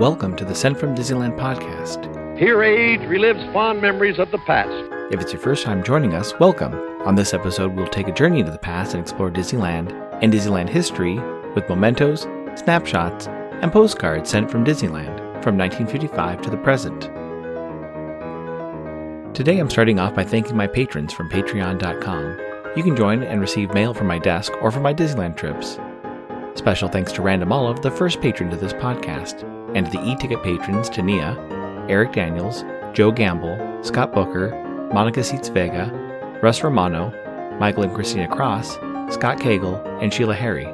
Welcome to the Sent from Disneyland podcast. Here age relives fond memories of the past. If it's your first time joining us, welcome. On this episode, we'll take a journey into the past and explore Disneyland and Disneyland history with mementos, snapshots, and postcards sent from Disneyland from 1955 to the present. Today I'm starting off by thanking my patrons from patreon.com. You can join and receive mail from my desk or from my Disneyland trips. Special thanks to Random Olive, the first patron to this podcast, and to the e-ticket patrons Tania, Eric Daniels, Joe Gamble, Scott Booker, Monica Seitz Vega, Russ Romano, Michael and Christina Cross, Scott Cagle, and Sheila Harry.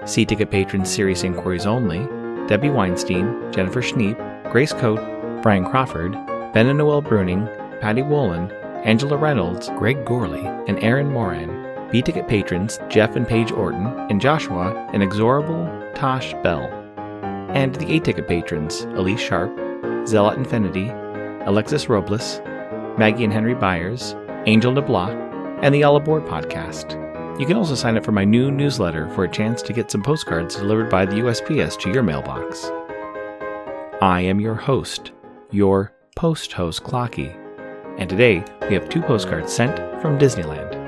C-ticket patrons Serious Inquiries Only, Debbie Weinstein, Jennifer Schneep, Grace Coate, Brian Crawford, Ben and Noel Bruning, Patty Wolin, Angela Reynolds, Greg Gorley, and Aaron Moran. B-ticket patrons Jeff and Paige Orton, and Joshua, and Exorable Tosh Bell. And the A-ticket patrons Elise Sharp, Zealot Infinity, Alexis Robles, Maggie and Henry Byers, Angel DeBlois, and the All Aboard podcast. You can also sign up for my new newsletter for a chance to get some postcards delivered by the USPS to your mailbox. I am your host, your post-host Clocky, and today we have 2 postcards sent from Disneyland.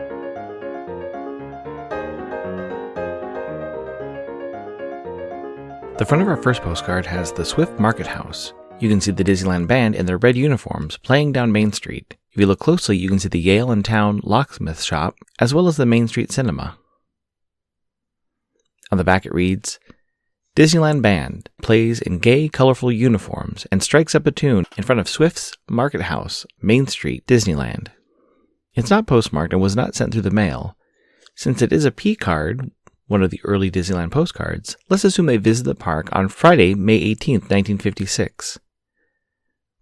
The front of our first postcard has the Swift Market House. You can see the Disneyland band in their red uniforms playing down Main Street. If you look closely, you can see the Yale and Town locksmith shop, as well as the Main Street Cinema. On the back it reads, Disneyland band plays in gay, colorful uniforms and strikes up a tune in front of Swift's Market House, Main Street, Disneyland. It's not postmarked and was not sent through the mail. Since it is a P card, one of the early Disneyland postcards, let's assume they visited the park on Friday, May 18, 1956.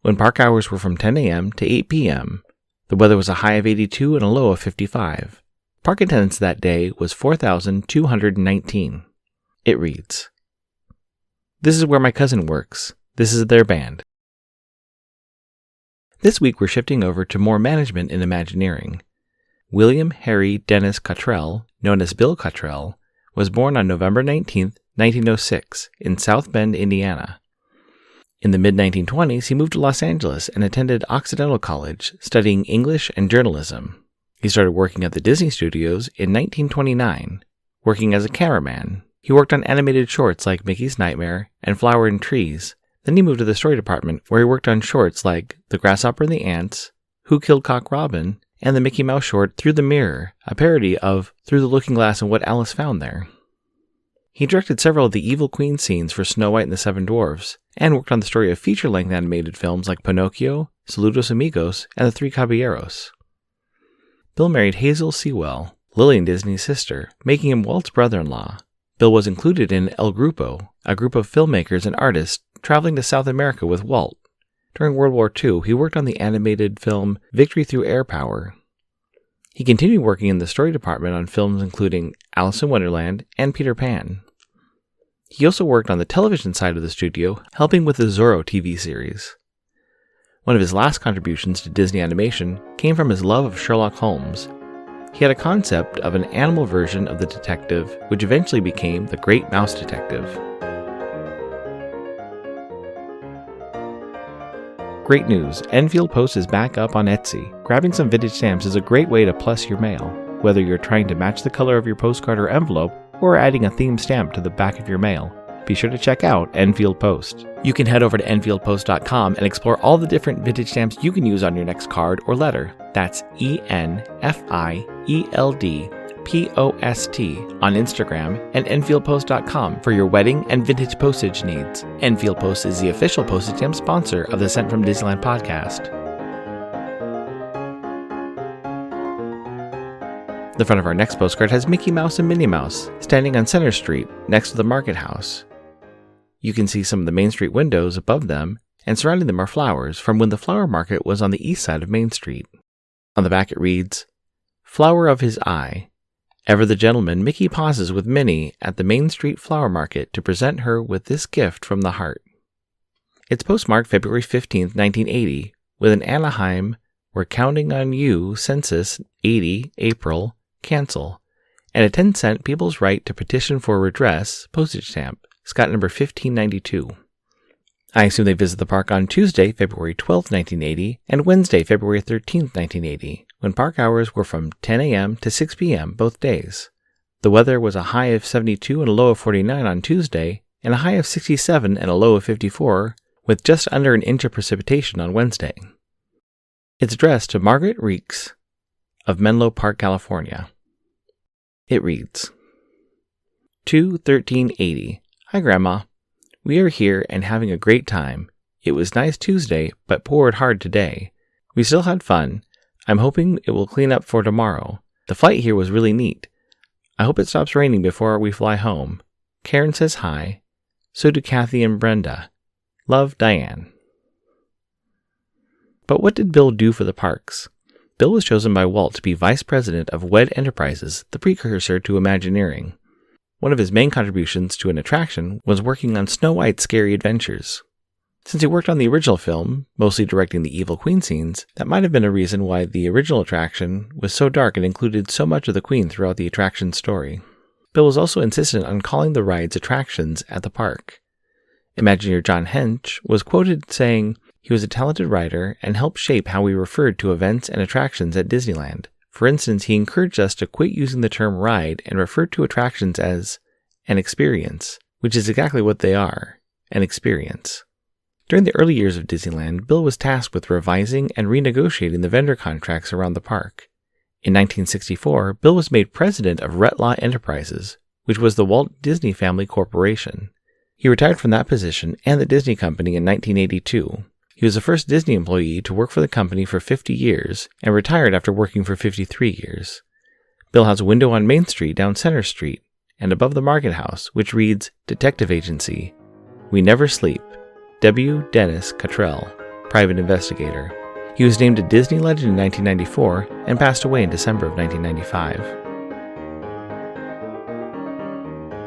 When park hours were from 10 a.m. to 8 p.m., the weather was a high of 82 and a low of 55. Park attendance that day was 4,219. It reads, This is where my cousin works. This is their band. This week we're shifting over to more management in Imagineering. William Harry Dennis Cottrell, known as Bill Cottrell, was born on November 19, 1906, in South Bend, Indiana. In the mid-1920s, he moved to Los Angeles and attended Occidental College, studying English and journalism. He started working at the Disney Studios in 1929, working as a cameraman. He worked on animated shorts like Mickey's Nightmare and Flower and Trees. Then he moved to the story department, where he worked on shorts like The Grasshopper and the Ants, Who Killed Cock Robin, and the Mickey Mouse short Through the Mirror, a parody of Through the Looking Glass and What Alice Found There. He directed several of the Evil Queen scenes for Snow White and the Seven Dwarfs, and worked on the story of feature-length animated films like Pinocchio, Saludos Amigos, and The Three Caballeros. Bill married Hazel Sewell, Lillian Disney's sister, making him Walt's brother-in-law. Bill was included in El Grupo, a group of filmmakers and artists traveling to South America with Walt. During World War II, he worked on the animated film Victory Through Air Power. He continued working in the story department on films including Alice in Wonderland and Peter Pan. He also worked on the television side of the studio, helping with the Zorro TV series. One of his last contributions to Disney animation came from his love of Sherlock Holmes. He had a concept of an animal version of the detective, which eventually became the Great Mouse Detective. Great news, Enfield Post is back up on Etsy. Grabbing some vintage stamps is a great way to plus your mail, whether you're trying to match the color of your postcard or envelope, or adding a themed stamp to the back of your mail. Be sure to check out Enfield Post. You can head over to EnfieldPost.com and explore all the different vintage stamps you can use on your next card or letter. That's ENFIELDPOST on Instagram and EnfieldPost.com for your wedding and vintage postage needs. Enfield Post is the official postage stamp sponsor of the Sent from Disneyland podcast. The front of our next postcard has Mickey Mouse and Minnie Mouse standing on Center Street next to the Market House. You can see some of the Main Street windows above them, and surrounding them are flowers from when the flower market was on the east side of Main Street. On the back it reads, Flower of his eye. Ever the gentleman, Mickey pauses with Minnie at the Main Street Flower Market to present her with this gift from the heart. It's postmarked February 15, 1980, with an Anaheim, We're Counting on You, Census 80, April, cancel, and a 10-cent People's Right to Petition for Redress postage stamp, Scott number 1592. I assume they visit the park on Tuesday, February 12, 1980, and Wednesday, February 13, 1980, when park hours were from 10 a.m. to 6 p.m. both days. The weather was a high of 72 and a low of 49 on Tuesday, and a high of 67 and a low of 54, with just under an inch of precipitation on Wednesday. It's addressed to Margaret Reeks of Menlo Park, California. It reads, 2/13/80. Hi, Grandma. We are here and having a great time. It was nice Tuesday, but poured hard today. We still had fun. I'm hoping it will clean up for tomorrow. The flight here was really neat. I hope it stops raining before we fly home. Karen says hi. So do Kathy and Brenda. Love, Diane. But what did Bill do for the parks? Bill was chosen by Walt to be vice president of WED Enterprises, the precursor to Imagineering. One of his main contributions to an attraction was working on Snow White's Scary Adventures. Since he worked on the original film, mostly directing the Evil Queen scenes, that might have been a reason why the original attraction was so dark and included so much of the Queen throughout the attraction's story. Bill was also insistent on calling the rides attractions at the park. Imagineer John Hench was quoted saying, "He was a talented writer and helped shape how we referred to events and attractions at Disneyland. For instance, he encouraged us to quit using the term ride and refer to attractions as an experience, which is exactly what they are, an experience." During the early years of Disneyland, Bill was tasked with revising and renegotiating the vendor contracts around the park. In 1964, Bill was made president of Retlaw Enterprises, which was the Walt Disney Family Corporation. He retired from that position and the Disney Company in 1982. He was the first Disney employee to work for the company for 50 years and retired after working for 53 years. Bill has a window on Main Street down Center Street and above the Market House, which reads, Detective Agency. We Never Sleep. W. Dennis Cottrell, Private Investigator. He was named a Disney legend in 1994 and passed away in December of 1995.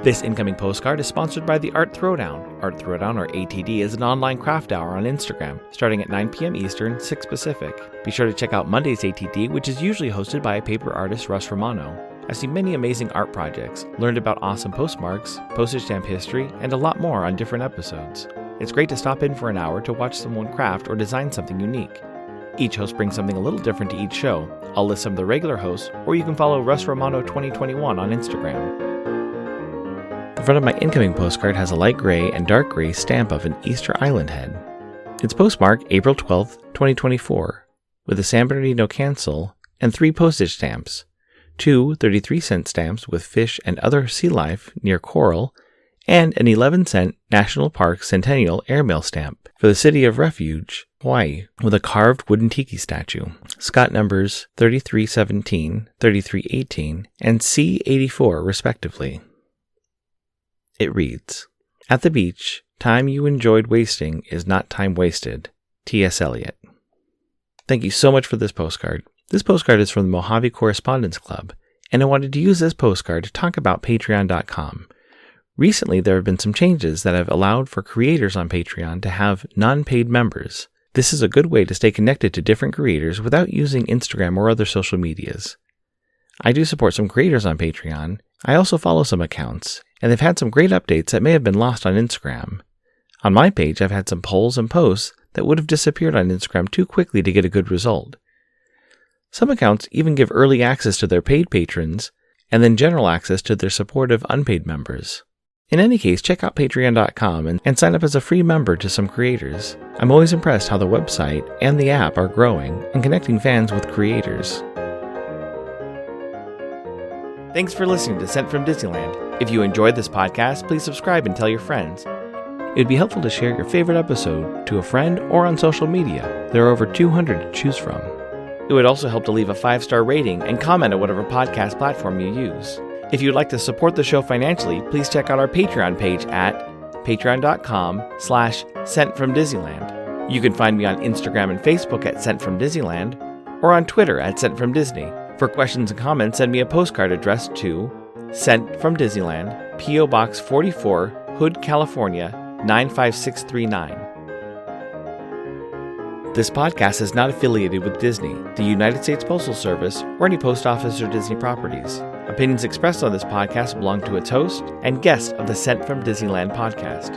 This incoming postcard is sponsored by the Art Throwdown. Art Throwdown, or ATD, is an online craft hour on Instagram, starting at 9 p.m. Eastern, 6 Pacific. Be sure to check out Monday's ATD, which is usually hosted by paper artist Russ Romano. I've seen many amazing art projects, learned about awesome postmarks, postage stamp history, and a lot more on different episodes. It's great to stop in for an hour to watch someone craft or design something unique. Each host brings something a little different to each show. I'll list some of the regular hosts, or you can follow Russ Romano 2021 on Instagram. The front of my incoming postcard has a light gray and dark gray stamp of an Easter Island head. It's postmarked April 12, 2024, with a San Bernardino cancel and 3 postage stamps, 2 33-cent stamps with fish and other sea life near coral, and an 11-cent National Park Centennial airmail stamp for the City of Refuge, Hawaii, with a carved wooden tiki statue. Scott numbers 3317, 3318, and C84 respectively. It reads, At the beach, time you enjoyed wasting is not time wasted. T.S. Eliot. Thank you so much for this postcard. This postcard is from the Mojave Correspondence Club, and I wanted to use this postcard to talk about Patreon.com. Recently, there have been some changes that have allowed for creators on Patreon to have non-paid members. This is a good way to stay connected to different creators without using Instagram or other social medias. I do support some creators on Patreon. I also follow some accounts, and they've had some great updates that may have been lost on Instagram. On my page, I've had some polls and posts that would have disappeared on Instagram too quickly to get a good result. Some accounts even give early access to their paid patrons, and then general access to their supportive unpaid members. In any case, check out Patreon.com and sign up as a free member to some creators. I'm always impressed how the website and the app are growing and connecting fans with creators. Thanks for listening to Sent from Disneyland. If you enjoyed this podcast, please subscribe and tell your friends. It would be helpful to share your favorite episode to a friend or on social media. There are over 200 to choose from. It would also help to leave a 5-star rating and comment at whatever podcast platform you use. If you'd like to support the show financially, please check out our Patreon page at patreon.com/sentfromdisneyland. You can find me on Instagram and Facebook at Sent From Disneyland, or on Twitter at Sent From Disney. For questions and comments, send me a postcard addressed to Sent From Disneyland, P.O. Box 44, Hood, California, 95639. This podcast is not affiliated with Disney, the United States Postal Service, or any post office or Disney properties. Opinions expressed on this podcast belong to its host and guests of the Sent From Disneyland podcast.